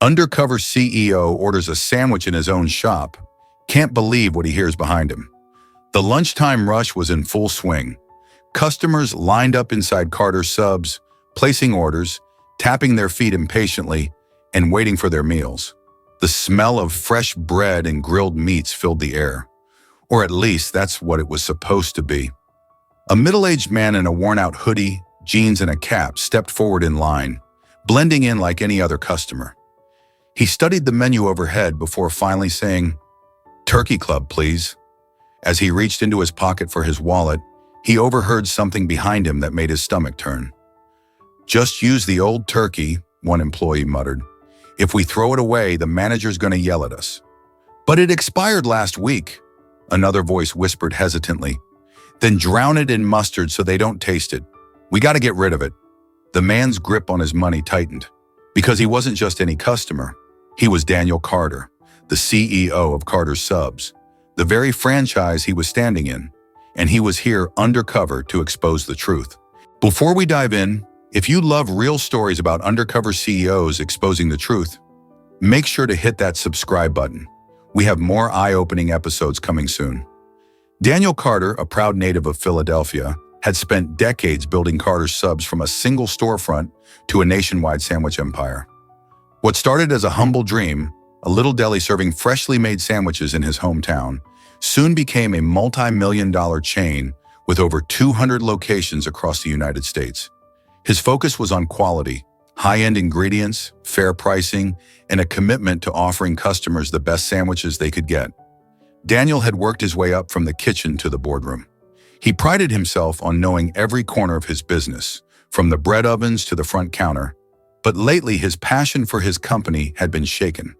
Undercover CEO orders a sandwich in his own shop. Can't believe what he hears behind him. The lunchtime rush was in full swing. Customers lined up inside Carter's Subs, placing orders, tapping their feet impatiently, and waiting for their meals. The smell of fresh bread and grilled meats filled the air. Or at least that's what it was supposed to be. A middle-aged man in a worn-out hoodie, jeans, and a cap stepped forward in line, blending in like any other customer. He studied the menu overhead before finally saying, "Turkey Club, please." As he reached into his pocket for his wallet, he overheard something behind him that made his stomach turn. "Just use the old turkey," one employee muttered. "If we throw it away, the manager's gonna yell at us." "But it expired last week," another voice whispered hesitantly. "Then drown it in mustard so they don't taste it. We gotta get rid of it." The man's grip on his money tightened, because he wasn't just any customer. He was Daniel Carter, the CEO of Carter's Subs, the very franchise he was standing in, and he was here undercover to expose the truth. Before we dive in, if you love real stories about undercover CEOs exposing the truth, make sure to hit that subscribe button. We have more eye-opening episodes coming soon. Daniel Carter, a proud native of Philadelphia, had spent decades building Carter's Subs from a single storefront to a nationwide sandwich empire. What started as a humble dream, a little deli serving freshly made sandwiches in his hometown, soon became a multi-million-dollar chain with over 200 locations across the United States. His focus was on quality, high-end ingredients, fair pricing, and a commitment to offering customers the best sandwiches they could get. Daniel had worked his way up from the kitchen to the boardroom. He prided himself on knowing every corner of his business, from the bread ovens to the front counter. But lately, his passion for his company had been shaken.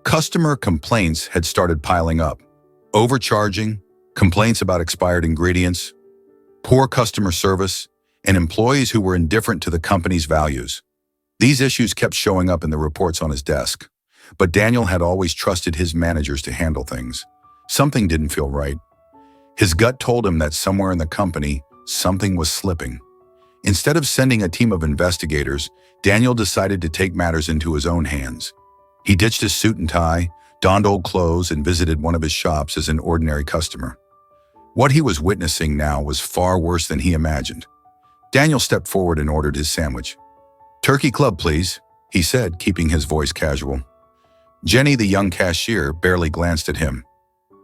Customer complaints had started piling up. Overcharging, complaints about expired ingredients, poor customer service, and employees who were indifferent to the company's values. These issues kept showing up in the reports on his desk, but Daniel had always trusted his managers to handle things. Something didn't feel right. His gut told him that somewhere in the company, something was slipping. Instead of sending a team of investigators, Daniel decided to take matters into his own hands. He ditched his suit and tie, donned old clothes, and visited one of his shops as an ordinary customer. What he was witnessing now was far worse than he imagined. Daniel stepped forward and ordered his sandwich. "Turkey Club, please," he said, keeping his voice casual. Jenny, the young cashier, barely glanced at him.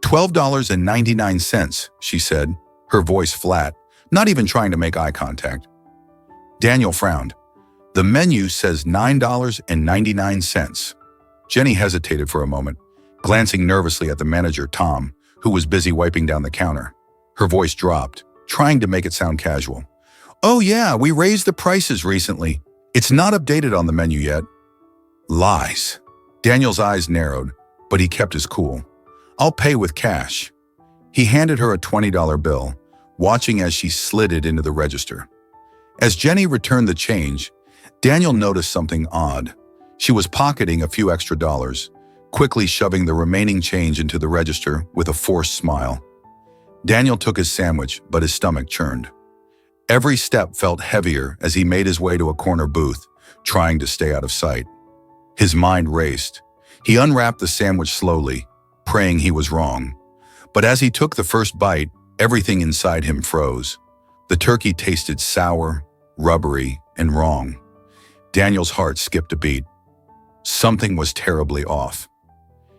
$12.99, she said, her voice flat, not even trying to make eye contact. Daniel frowned. "The menu says $9.99. Jenny hesitated for a moment, glancing nervously at the manager, Tom, who was busy wiping down the counter. Her voice dropped, trying to make it sound casual. "Oh yeah, we raised the prices recently. It's not updated on the menu yet." Lies. Daniel's eyes narrowed, but he kept his cool. "I'll pay with cash." He handed her a $20 bill, watching as she slid it into the register. As Jenny returned the change, Daniel noticed something odd. She was pocketing a few extra dollars, quickly shoving the remaining change into the register with a forced smile. Daniel took his sandwich, but his stomach churned. Every step felt heavier as he made his way to a corner booth, trying to stay out of sight. His mind raced. He unwrapped the sandwich slowly, praying he was wrong. But as he took the first bite, everything inside him froze. The turkey tasted sour, rubbery, and wrong. Daniel's heart skipped a beat. Something was terribly off.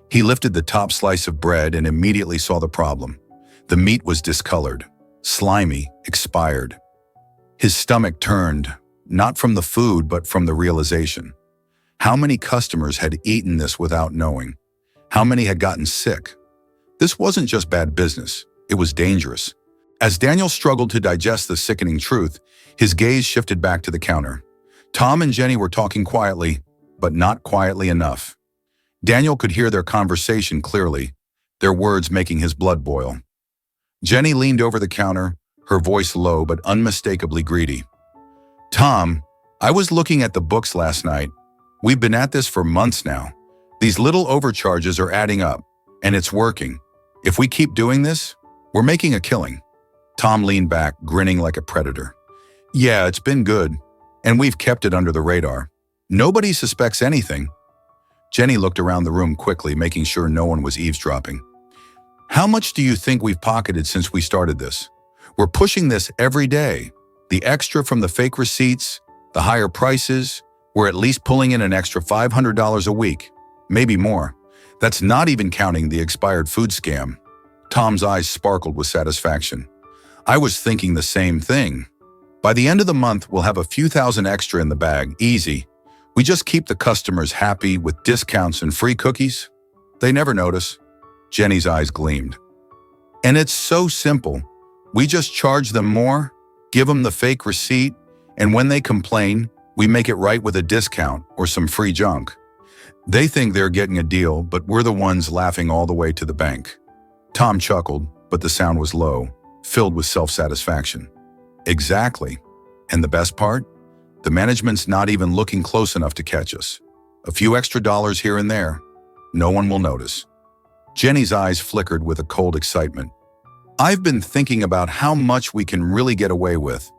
He lifted the top slice of bread and immediately saw the problem. The meat was discolored, slimy, expired. His stomach turned, not from the food but from the realization. How many customers had eaten this without knowing? How many had gotten sick? This wasn't just bad business, it was dangerous. As Daniel struggled to digest the sickening truth, his gaze shifted back to the counter. Tom and Jenny were talking quietly, but not quietly enough. Daniel could hear their conversation clearly, their words making his blood boil. Jenny leaned over the counter, her voice low but unmistakably greedy. "Tom, I was looking at the books last night. We've been at this for months now. These little overcharges are adding up, and it's working. If we keep doing this, we're making a killing." Tom leaned back, grinning like a predator. "Yeah, it's been good, and we've kept it under the radar. Nobody suspects anything." Jenny looked around the room quickly, making sure no one was eavesdropping. How much do you think we've pocketed since we started this? We're pushing this every day. The extra from the fake receipts, the higher prices, we're at least pulling in an extra $500 a week, maybe more. That's not even counting the expired food scam. Tom's eyes sparkled with satisfaction. I was thinking the same thing. By the end of the month, we'll have a few thousand extra in the bag, easy. We just keep the customers happy with discounts and free cookies. They never notice. Jenny's eyes gleamed. And it's so simple. We just charge them more, give them the fake receipt, and when they complain, we make it right with a discount or some free junk. They think they're getting a deal, but we're the ones laughing all the way to the bank. Tom chuckled, but the sound was low, filled with self-satisfaction. Exactly. And the best part? The management's not even looking close enough to catch us. A few extra dollars here and there. No one will notice. Jenny's eyes flickered with a cold excitement. I've been thinking about how much we can really get away with.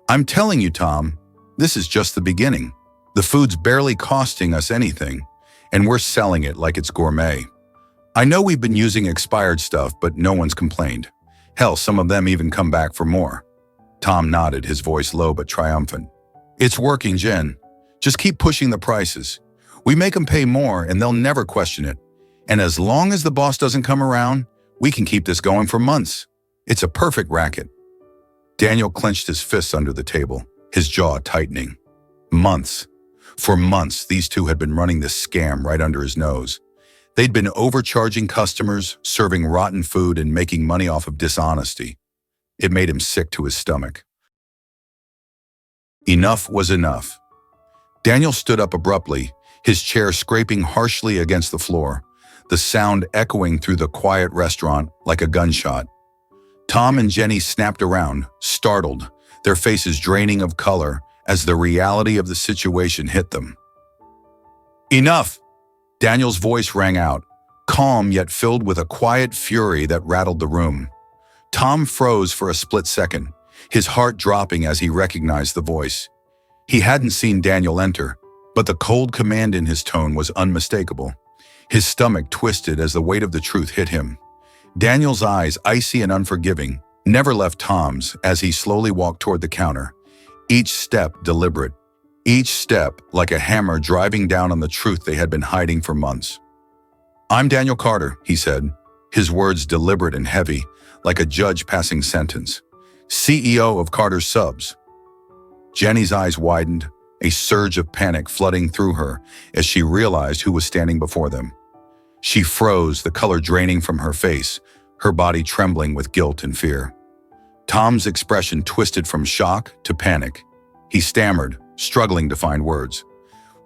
I'm telling you, Tom, this is just the beginning. The food's barely costing us anything, and we're selling it like it's gourmet. I know we've been using expired stuff, but no one's complained. Hell, some of them even come back for more. Tom nodded, his voice low but triumphant. It's working, Jen. Just keep pushing the prices. We make them pay more, and they'll never question it. And as long as the boss doesn't come around, we can keep this going for months. It's a perfect racket. Daniel clenched his fists under the table, his jaw tightening. Months. For months, these two had been running this scam right under his nose. They'd been overcharging customers, serving rotten food, and making money off of dishonesty. It made him sick to his stomach. Enough was enough. Daniel stood up abruptly, his chair scraping harshly against the floor, the sound echoing through the quiet restaurant like a gunshot. Tom and Jenny snapped around, startled, their faces draining of color as the reality of the situation hit them. Enough! Daniel's voice rang out, calm yet filled with a quiet fury that rattled the room. Tom froze for a split second, his heart dropping as he recognized the voice. He hadn't seen Daniel enter, but the cold command in his tone was unmistakable. His stomach twisted as the weight of the truth hit him. Daniel's eyes, icy and unforgiving, never left Tom's as he slowly walked toward the counter, each step deliberate, each step like a hammer driving down on the truth they had been hiding for months. I'm Daniel Carter, he said, his words deliberate and heavy, like a judge passing sentence. CEO of Carter's Subs. Jenny's eyes widened, a surge of panic flooding through her as she realized who was standing before them. She froze, the color draining from her face, her body trembling with guilt and fear. Tom's expression twisted from shock to panic. He stammered, struggling to find words.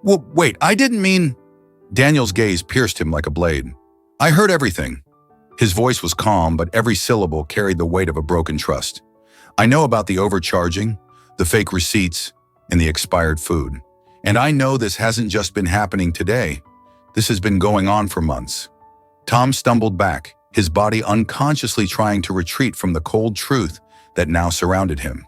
Well, wait, I didn't mean... Daniel's gaze pierced him like a blade. I heard everything. His voice was calm, but every syllable carried the weight of a broken trust. I know about the overcharging, the fake receipts, and the expired food. And I know this hasn't just been happening today. This has been going on for months. Tom stumbled back, his body unconsciously trying to retreat from the cold truth that now surrounded him.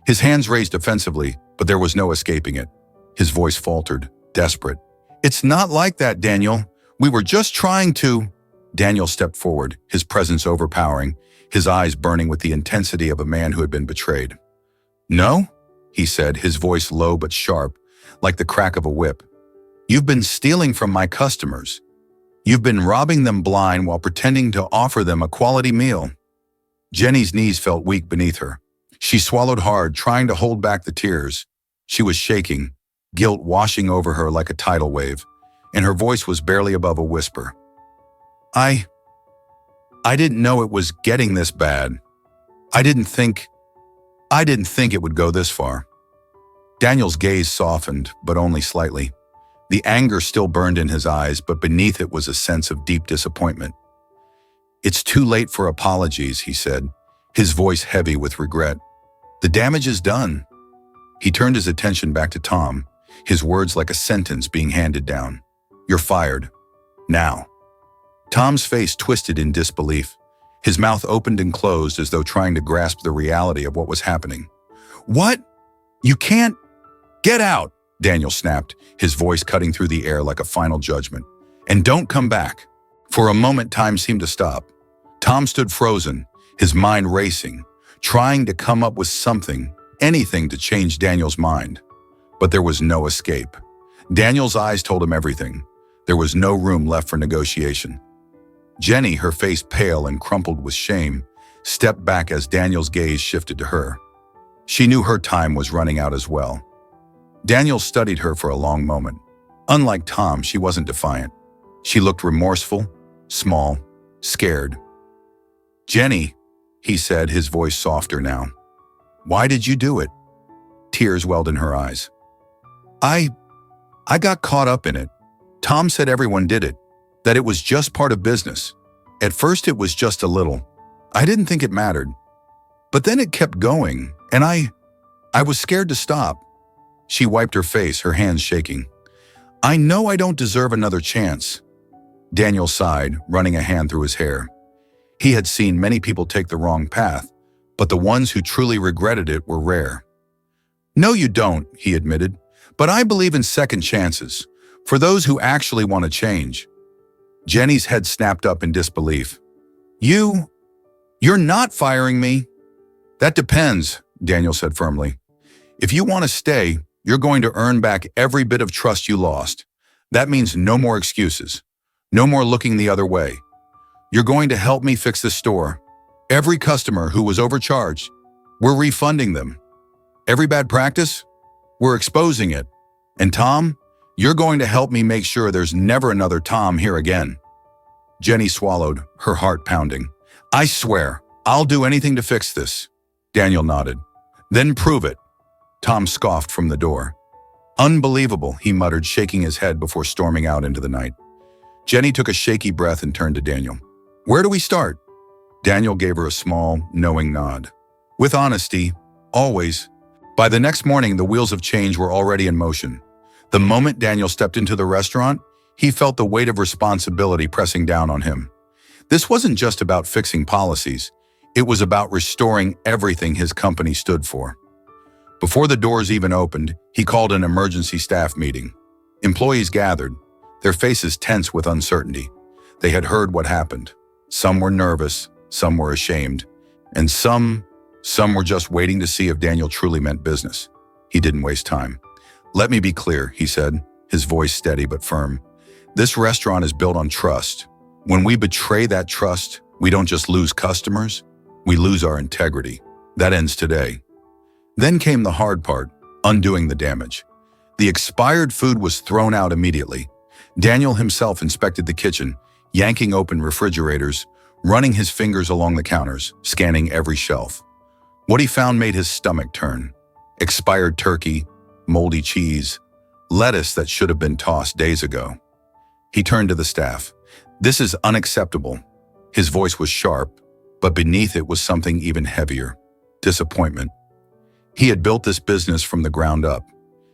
His hands raised defensively, but there was no escaping it. His voice faltered, desperate. It's not like that, Daniel. We were just trying to... Daniel stepped forward, his presence overpowering, his eyes burning with the intensity of a man who had been betrayed. No, he said, his voice low but sharp, like the crack of a whip. You've been stealing from my customers. You've been robbing them blind while pretending to offer them a quality meal. Jenny's knees felt weak beneath her. She swallowed hard, trying to hold back the tears. She was shaking, guilt washing over her like a tidal wave, and her voice was barely above a whisper. I didn't know it was getting this bad. I didn't think it would go this far. Daniel's gaze softened, but only slightly. The anger still burned in his eyes, but beneath it was a sense of deep disappointment. It's too late for apologies, he said, his voice heavy with regret. The damage is done. He turned his attention back to Tom, his words like a sentence being handed down. You're fired. Now. Tom's face twisted in disbelief. His mouth opened and closed as though trying to grasp the reality of what was happening. What? You can't... Get out, Daniel snapped, his voice cutting through the air like a final judgment. And don't come back. For a moment, time seemed to stop. Tom stood frozen, his mind racing, trying to come up with something, anything to change Daniel's mind. But there was no escape. Daniel's eyes told him everything. There was no room left for negotiation. Jenny, her face pale and crumpled with shame, stepped back as Daniel's gaze shifted to her. She knew her time was running out as well. Daniel studied her for a long moment. Unlike Tom, she wasn't defiant. She looked remorseful, small, scared. "Jenny," he said, his voice softer now. "Why did you do it?" Tears welled in her eyes. I got caught up in it. Tom said everyone did it, that it was just part of business. At first it was just a little. I didn't think it mattered. But then it kept going, and I was scared to stop. She wiped her face, her hands shaking. "I know I don't deserve another chance." Daniel sighed, running a hand through his hair. He had seen many people take the wrong path, but the ones who truly regretted it were rare. "No, you don't," he admitted, "but I believe in second chances, for those who actually want to change." Jenny's head snapped up in disbelief. You're not firing me." "That depends," Daniel said firmly. "If you want to stay, you're going to earn back every bit of trust you lost. That means no more excuses, no more looking the other way. You're going to help me fix this store. Every customer who was overcharged, we're refunding them. Every bad practice, we're exposing it. And Tom, you're going to help me make sure there's never another Tom here again." Jenny swallowed, her heart pounding. "I swear, I'll do anything to fix this." Daniel nodded. "Then prove it." Tom scoffed from the door. "Unbelievable," he muttered, shaking his head before storming out into the night. Jenny took a shaky breath and turned to Daniel. "Where do we start?" Daniel gave her a small, knowing nod. "With honesty, always." By the next morning, the wheels of change were already in motion. The moment Daniel stepped into the restaurant, he felt the weight of responsibility pressing down on him. This wasn't just about fixing policies. It was about restoring everything his company stood for. Before the doors even opened, he called an emergency staff meeting. Employees gathered, their faces tense with uncertainty. They had heard what happened. Some were nervous, some were ashamed, and some were just waiting to see if Daniel truly meant business. He didn't waste time. "Let me be clear," he said, his voice steady but firm. "This restaurant is built on trust. When we betray that trust, we don't just lose customers, we lose our integrity. That ends today." Then came the hard part, undoing the damage. The expired food was thrown out immediately. Daniel himself inspected the kitchen, yanking open refrigerators, running his fingers along the counters, scanning every shelf. What he found made his stomach turn. Expired turkey, moldy cheese, lettuce that should have been tossed days ago. He turned to the staff. "This is unacceptable." His voice was sharp, but beneath it was something even heavier: disappointment. He had built this business from the ground up.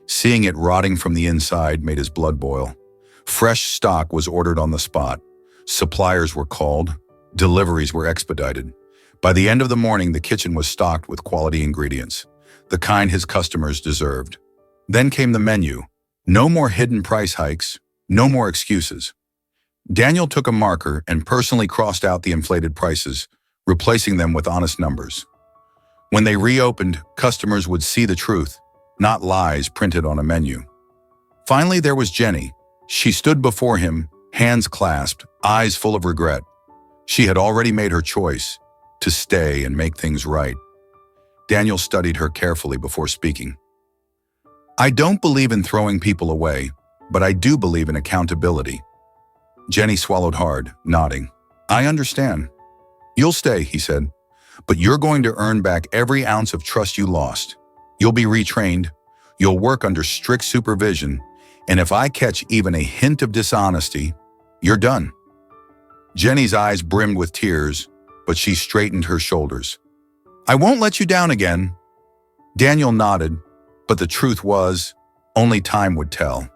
Seeing it rotting from the inside made his blood boil. Fresh stock was ordered on the spot. Suppliers were called. Deliveries were expedited. By the end of the morning, the kitchen was stocked with quality ingredients, the kind his customers deserved. Then came the menu. No more hidden price hikes, no more excuses. Daniel took a marker and personally crossed out the inflated prices, replacing them with honest numbers. When they reopened, customers would see the truth, not lies printed on a menu. Finally, there was Jenny. She stood before him, hands clasped, eyes full of regret. She had already made her choice, to stay and make things right. Daniel studied her carefully before speaking. "I don't believe in throwing people away, but I do believe in accountability." Jenny swallowed hard, nodding. "I understand. You'll stay," he said, "but you're going to earn back every ounce of trust you lost. You'll be retrained, you'll work under strict supervision, and if I catch even a hint of dishonesty, you're done." Jenny's eyes brimmed with tears, but she straightened her shoulders. "I won't let you down again." Daniel nodded, but the truth was, only time would tell.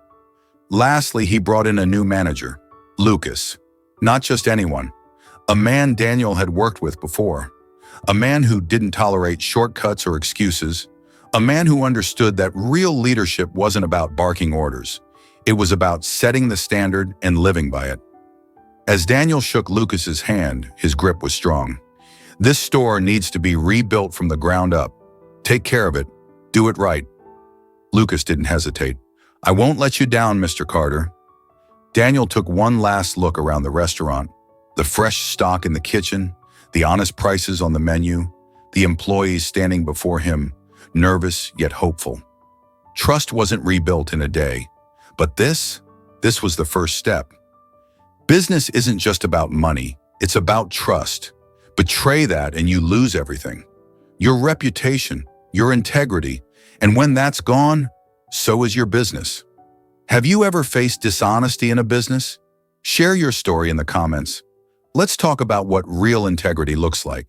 Lastly, he brought in a new manager, Lucas. Not just anyone, a man Daniel had worked with before. A man who didn't tolerate shortcuts or excuses. A man who understood that real leadership wasn't about barking orders. It was about setting the standard and living by it. As Daniel shook Lucas's hand, his grip was strong. This store needs to be rebuilt from the ground up. Take care of it. Do it right. Lucas didn't hesitate. I won't let you down, Mr. Carter. Daniel took one last look around the restaurant. The fresh stock in the kitchen, the honest prices on the menu, the employees standing before him, nervous yet hopeful. Trust wasn't rebuilt in a day, but this was the first step. Business isn't just about money, it's about trust. Betray that and you lose everything. Your reputation, your integrity, and when that's gone, so is your business. Have you ever faced dishonesty in a business? Share your story in the comments. Let's talk about what real integrity looks like.